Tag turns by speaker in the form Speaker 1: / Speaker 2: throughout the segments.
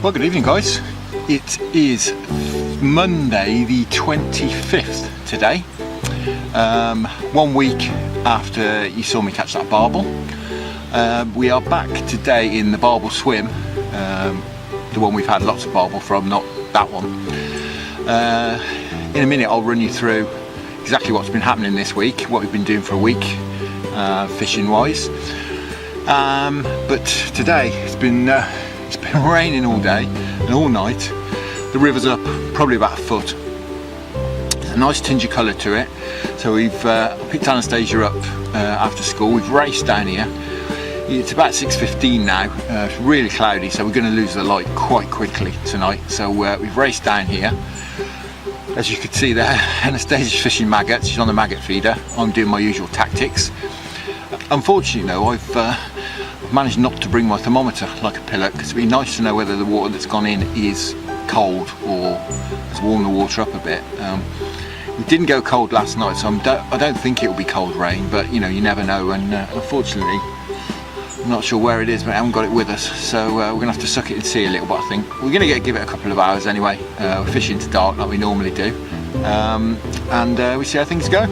Speaker 1: Well, good evening guys. It is Monday the 25th today. 1 week after you saw me catch that barbel. We are back today in the barbel swim, the one we've had lots of barbel from, not that one. In a minute I'll run you through exactly what's been happening this week, what we've been doing for a week, fishing wise. But today it's been raining all day and all night. The river's up probably about a foot. There's a nice tinge of colour to it. So we've picked Anastacia up after school. We've raced down here. It's about 6:15 now. It's really cloudy, so we're going to lose the light quite quickly tonight. So we've raced down here. As you can see there, Anastasia's fishing maggots. She's on the maggot feeder. I'm doing my usual tactics. Unfortunately though, I've managed not to bring my thermometer like a pillock, because it'd be nice to know whether the water that's gone in is cold or has warmed the water up a bit. It didn't go cold last night, so I don't think it will be cold rain, but you know, you never know. And unfortunately, I'm not sure where it is, but I haven't got it with us, so we're gonna have to suck it and see a little. But I think we're gonna give it a couple of hours anyway. We're fishing to dark like we normally do, and we see how things go.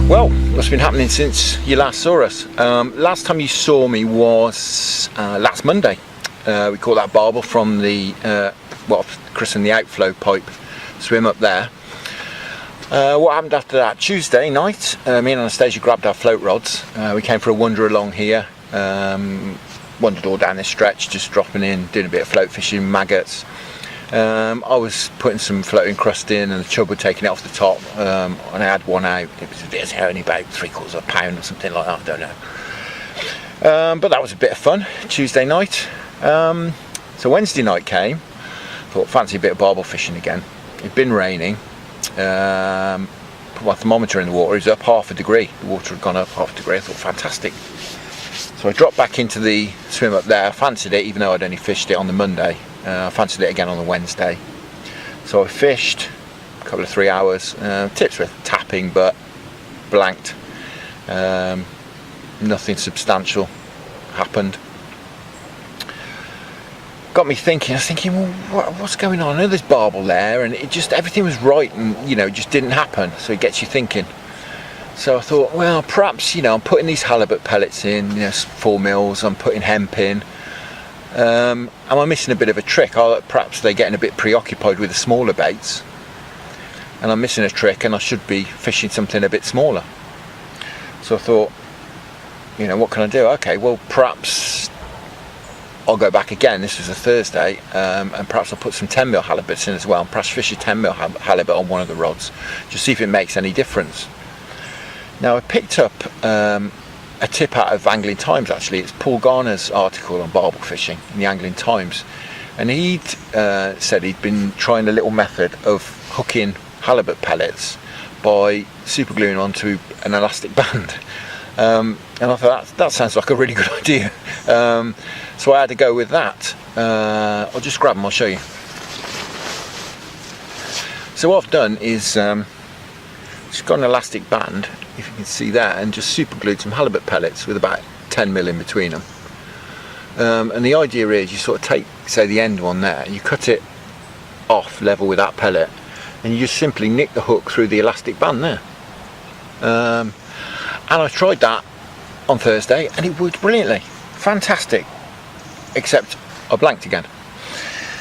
Speaker 1: Well, what's been happening since you last saw us? Last time you saw me was last Monday. We caught that barbel from the what I've christened the outflow pipe swim up there. What happened after that? Tuesday night, me and Anastacia grabbed our float rods. We came for a wander along here, wandered all down this stretch, just dropping in, doing a bit of float fishing, maggots. I was putting some floating crust in, and the chub were taking it off the top, and I had one out. It was a bit, only about 3/4 of a pound or something like that, I don't know. But that was a bit of fun, Tuesday night. So Wednesday night came, thought fancy a bit of barbel fishing again. It'd been raining, put my thermometer in the water, it was up 1/2 degree, the water had gone up 1/2 degree, I thought fantastic. So I dropped back into the swim up there, I fancied it even though I'd only fished it on the Monday. I fancied it again on the Wednesday. So I fished a couple of 3 hours, tips were tapping but blanked, nothing substantial happened. Got me thinking, I was thinking, well, what's going on? I know there's barbel there, and it just, everything was right, and you know, it just didn't happen, so it gets you thinking. So I thought, well, perhaps, you know, I'm putting these halibut pellets in, you know, 4 mils, I'm putting hemp in. Am I missing a bit of a trick? Perhaps they're getting a bit preoccupied with the smaller baits, and I'm missing a trick, and I should be fishing something a bit smaller. So I thought, you know, what can I do? Okay, well, perhaps I'll go back again. This was a Thursday, and perhaps I'll put some 10 mil halibuts in as well, and perhaps fish a 10 mil halibut on one of the rods, just see if it makes any difference. Now I picked up a tip out of Angling Times, actually. It's Paul Garner's article on barbel fishing in the Angling Times, and he'd said he'd been trying a little method of hooking halibut pellets by super gluing onto an elastic band, and I thought that sounds like a really good idea, so I had to go with that. I'll just grab them, I'll show you. So what I've done is just got an elastic band, if you can see that, and just super glued some halibut pellets with about 10 mil in between them. And the idea is you sort of take, say, the end one there, you cut it off level with that pellet, and you just simply nick the hook through the elastic band there. And I tried that on Thursday, and it worked brilliantly. Fantastic. Except I blanked again.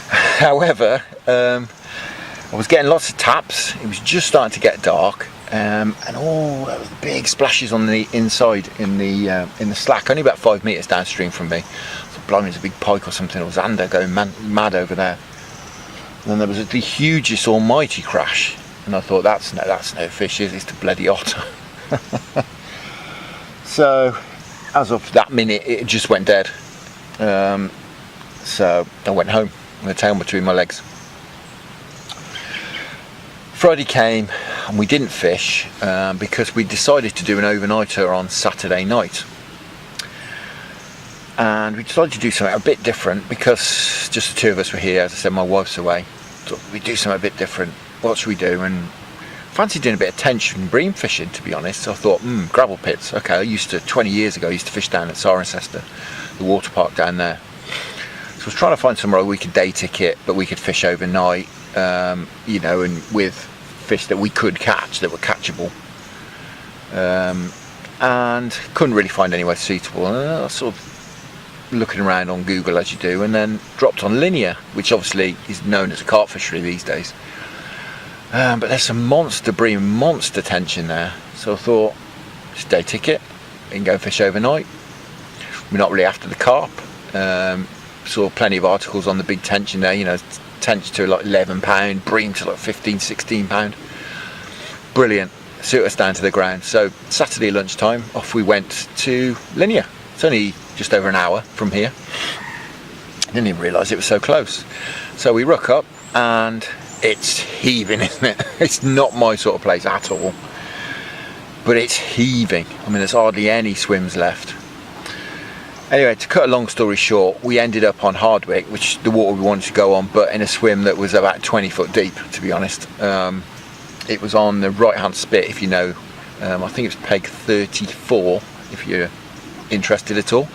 Speaker 1: However, I was getting lots of taps. It was just starting to get dark, and oh, there was big splashes on the inside in the slack, only about 5 meters downstream from me. I thought, blimey, there's a big pike or something, or zander going mad over there. And then there was the hugest almighty crash, and I thought, that's no fish, it's the bloody otter. So as of that minute, it just went dead. So I went home with a tail between my legs. Friday came and we didn't fish because we decided to do an overnighter on Saturday night. And we decided to do something a bit different because just the two of us were here. As I said, my wife's away. So we do something a bit different. What should we do? And fancied doing a bit of tension bream fishing, to be honest. So I thought, gravel pits. Okay, 20 years ago, I used to fish down at Cirencester, the water park down there. So I was trying to find somewhere we could day ticket, but we could fish overnight, you know, and with fish that we could catch, that were catchable. And couldn't really find anywhere suitable. And I was sort of looking around on Google, as you do, and then dropped on Linear, which obviously is known as a carp fishery these days. But there's some monster bream, monster tension there. So I thought, just day ticket, we can go fish overnight. We're not really after the carp. Saw plenty of articles on the big tension there, you know, tension to like £11, bream to like £15, £16. Brilliant, suit us down to the ground. So Saturday lunchtime, off we went to Linear. It's only just over an hour from here. Didn't even realise it was so close. So we rock up and it's heaving, isn't it? It's not my sort of place at all, but it's heaving. I mean, there's hardly any swims left. Anyway, to cut a long story short, we ended up on Hardwick, which the water we wanted to go on, but in a swim that was about 20 foot deep, to be honest. It was on the right hand spit, if you know. I think it was peg 34, if you're interested at all.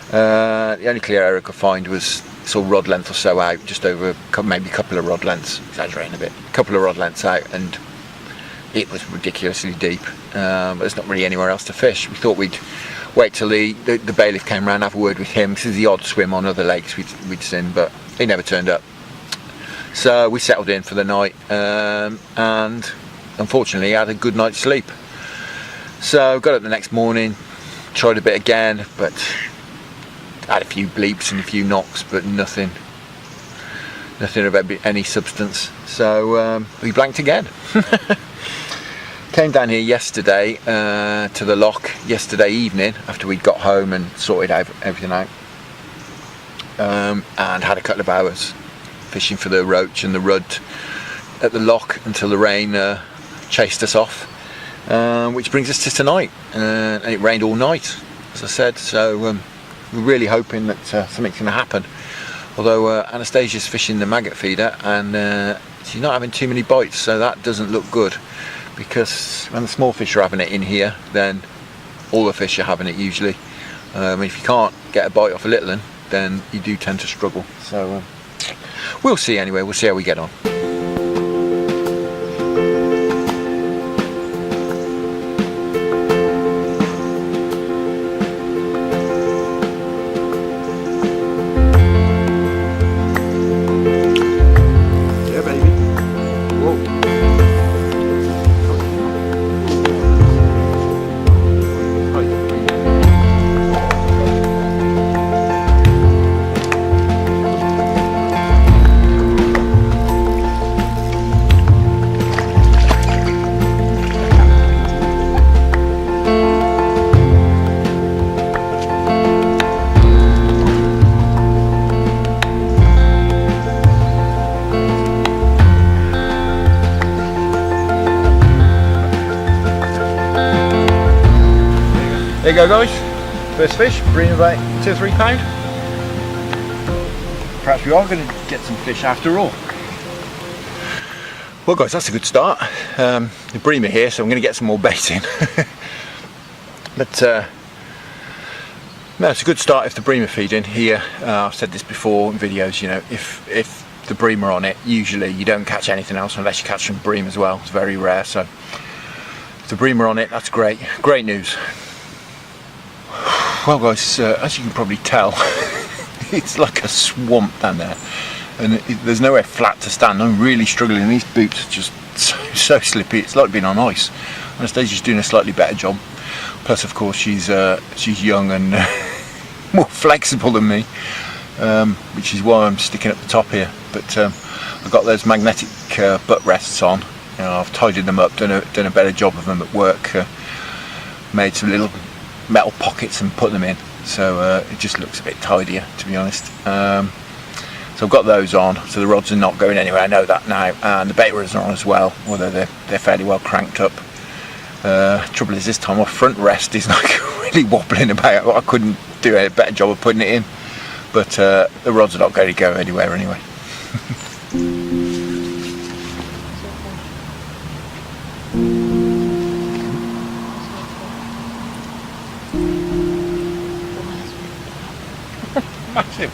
Speaker 1: The only clear area I could find was sort of rod length or so out, just over maybe a couple of rod lengths, exaggerating a bit, a couple of rod lengths out, and it was ridiculously deep. But there's not really anywhere else to fish. We thought we'd wait till the bailiff came round, have a word with him. This is the odd swim on other lakes we'd seen, but he never turned up. So we settled in for the night, and unfortunately had a good night's sleep. So got up the next morning, tried a bit again, but had a few bleeps and a few knocks, but nothing of any substance. So we blanked again. Came down here yesterday to the loch yesterday evening after we'd got home and sorted everything out, and had a couple of hours fishing for the roach and the rudd at the loch until the rain chased us off, which brings us to tonight. And it rained all night, as I said, so we're really hoping that something's going to happen. Although Anastasia's fishing the maggot feeder and she's not having too many bites, so that doesn't look good. Because when the small fish are having it in here, then all the fish are having it usually. If you can't get a bite off a little one, then you do tend to struggle. So we'll see anyway, we'll see how we get on. There you go, guys, first fish, bream about 2 or 3 pound. Perhaps we are going to get some fish after all. Well guys, that's a good start. The bream are here, so I'm going to get some more bait in. But no, it's a good start if the bream are feeding here. I've said this before in videos, you know, if the bream are on it, usually you don't catch anything else unless you catch some bream as well. It's very rare, so if the bream are on it, that's great. Great news. Well guys, as you can probably tell, it's like a swamp down there, and there's nowhere flat to stand. I'm really struggling. These boots are just so slippy. It's like being on ice. Anastasia's doing a slightly better job. Plus, of course, she's young and more flexible than me, which is why I'm sticking at the top here. But I've got those magnetic butt rests on. You know, I've tidied them up, done a better job of them at work. Made some little metal pockets and put them in, so it just looks a bit tidier, to be honest. So I've got those on, so the rods are not going anywhere. I know that now, and the betas are on as well, although they're fairly well cranked up. Trouble is, this time my front rest is like really wobbling about. I couldn't do a better job of putting it in, but the rods are not going to go anywhere anyway. Massive.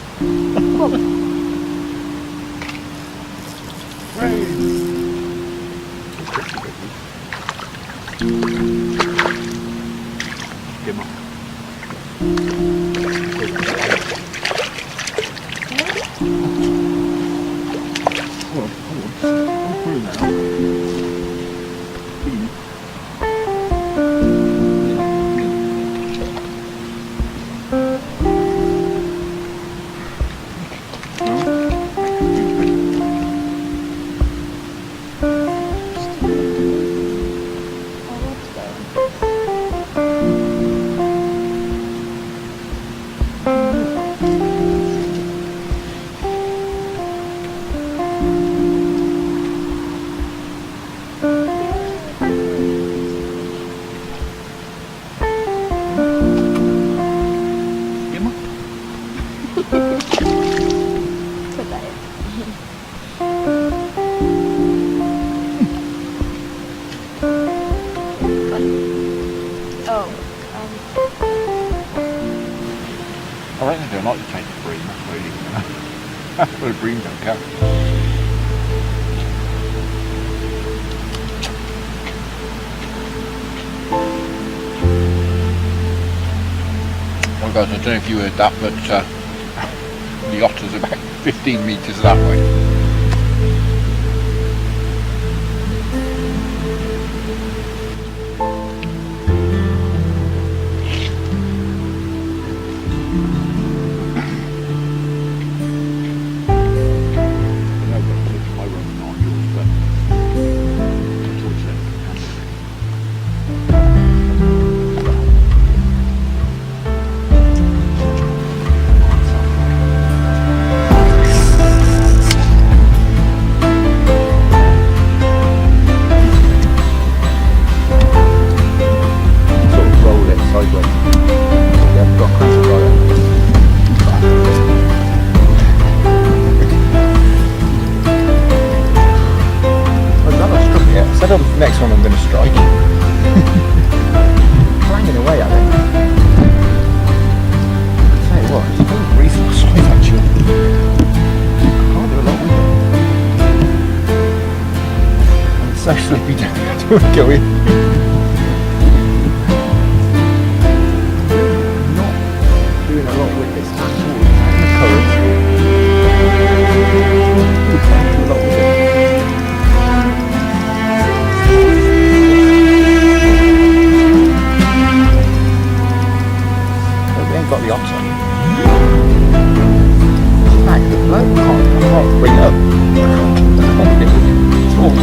Speaker 1: I reckon they don't like to take the bream, that's why you know. That's why the bream don't go. Oh guys, I don't know if you heard that, but the otter's about 15 metres that way. Next one I'm going to strike. Clanging away at it. I'll tell you what, it's a very reasonable size actually. I can't do a lot with it. It's so slippy down here, I don't want to go in. Not doing a lot with this at all. I'm the current. Do a lot with it. Got the otter. Like the bloke I can't bring it up. I can't get it at all.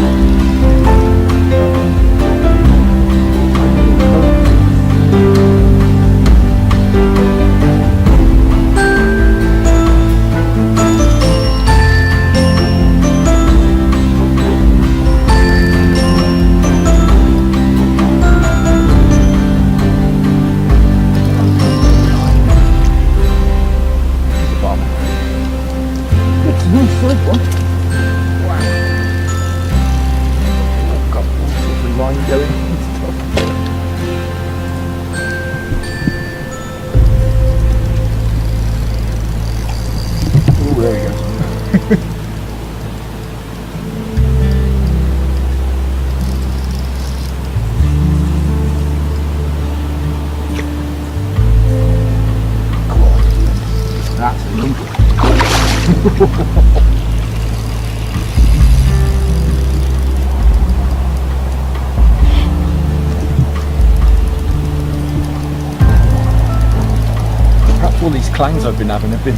Speaker 1: clangs I've been having have been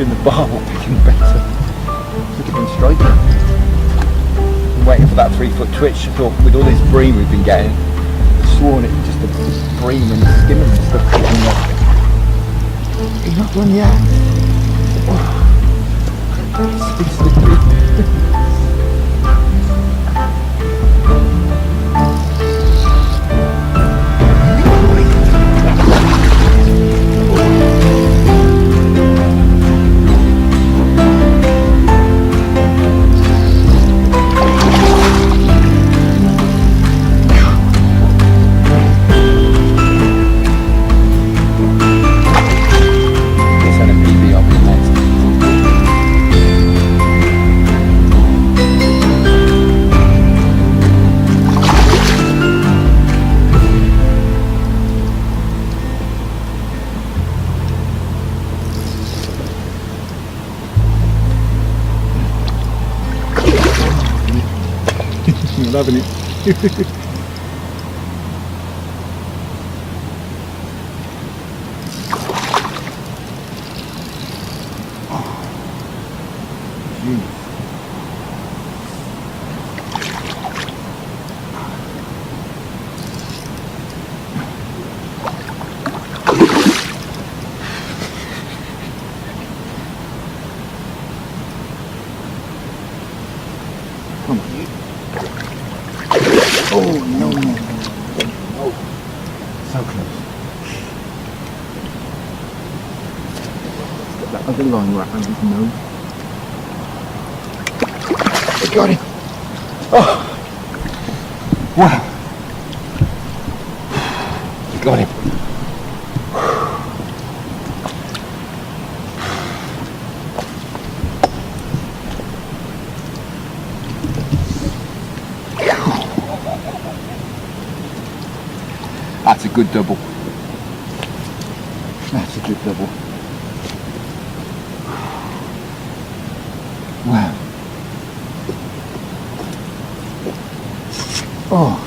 Speaker 1: the barbel picking better. Look at them striking. I'm waiting for that 3 foot twitch. I thought with all this bream we've been getting, I've sworn it just the bream and skimming and stuff. He's not done yet. It's slippery. I'm loving it. Come on, you. Oh, no, no, no. Oh, so close. Let's get that other line right under his nose. I got him. Oh, wow. Got him. That's a good double. That's a good double. Wow. Oh.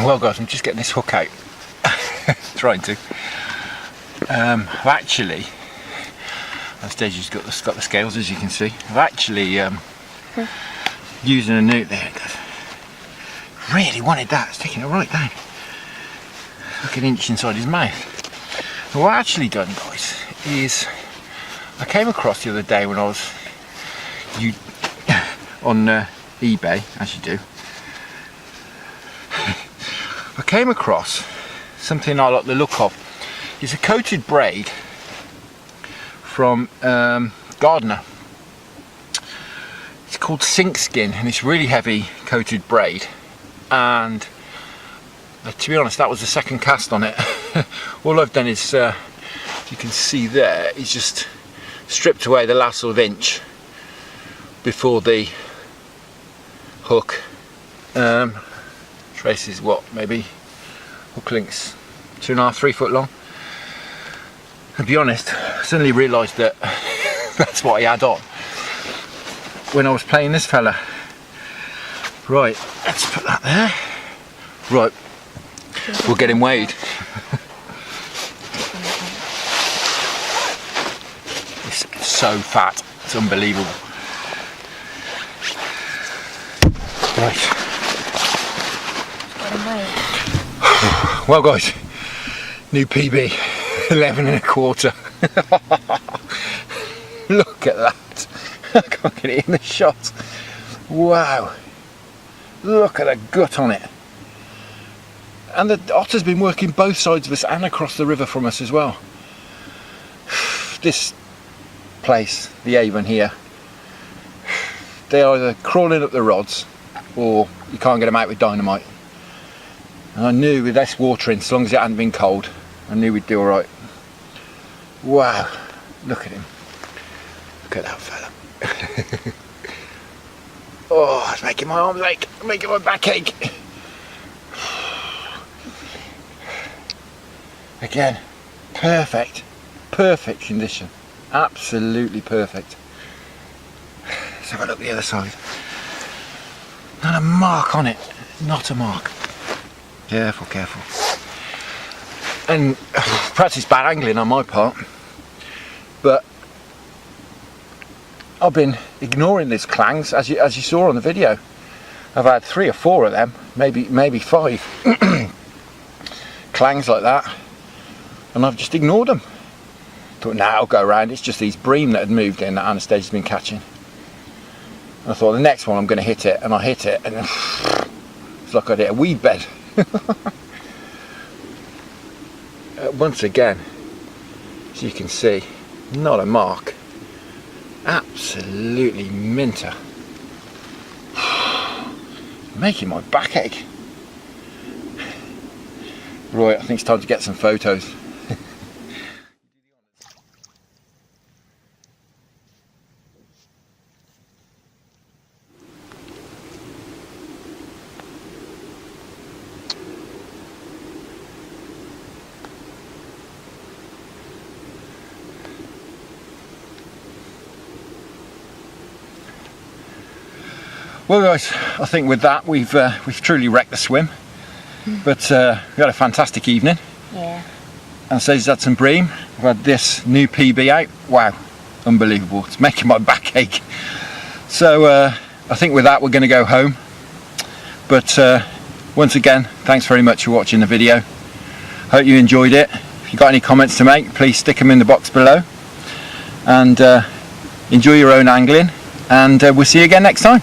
Speaker 1: Well guys, I'm just getting this hook out. Trying to. I've actually, Anastasia's got the scales, as you can see. I've actually using a newt there. Really wanted that. It's taking it right down. Like an inch inside his mouth. And what I've actually done, guys, is I came across the other day when I was on eBay, as you do. I came across something I like the look of. It's a coated braid from Gardner. It's called sink skin, and it's really heavy coated braid. And to be honest, that was the second cast on it. All I've done is, you can see there, is just stripped away the last sort of inch before the hook. Trace is what, maybe hook length's 2.5, 3 foot long. To be honest, I suddenly realised that that's what I had on when I was playing this fella. Right, let's put that there. Right, we'll get him weighed. It's so fat, it's unbelievable. Right. Well guys, new PB, 11.25. Look at that. I can't get it in the shot. Wow. Look at the gut on it. And the otter's been working both sides of us and across the river from us as well. This place, the Avon here, they are either crawling up the rods or you can't get them out with dynamite. And I knew with less water in, as long as it hadn't been cold, I knew we'd do alright. Wow, look at him. Look at that fella. Oh, it's making my arms ache, making my back ache. Again, perfect condition. Absolutely perfect. Let's have a look at the other side. Not a mark on it. Not a mark. Careful, careful. And perhaps it's bad angling on my part, but I've been ignoring these clangs as you saw on the video. I've had 3 or 4 of them, maybe 5 clangs like that, and I've just ignored them. Thought, now I'll go around. It's just these bream that had moved in that Anastasia's been catching. I thought the next one I'm going to hit it, and I hit it, and it's like I hit a weed bed. Once again, as you can see, not a mark. Absolutely minter. Making my back ache. Right, I think it's time to get some photos. Well guys, I think with that we've truly wrecked the swim, but we had a fantastic evening.
Speaker 2: Yeah.
Speaker 1: Anastasia's had some bream. We've had this new PB out. Wow, unbelievable! It's making my back ache. So I think with that we're going to go home. But once again, thanks very much for watching the video. Hope you enjoyed it. If you've got any comments to make, please stick them in the box below. And enjoy your own angling. And we'll see you again next time.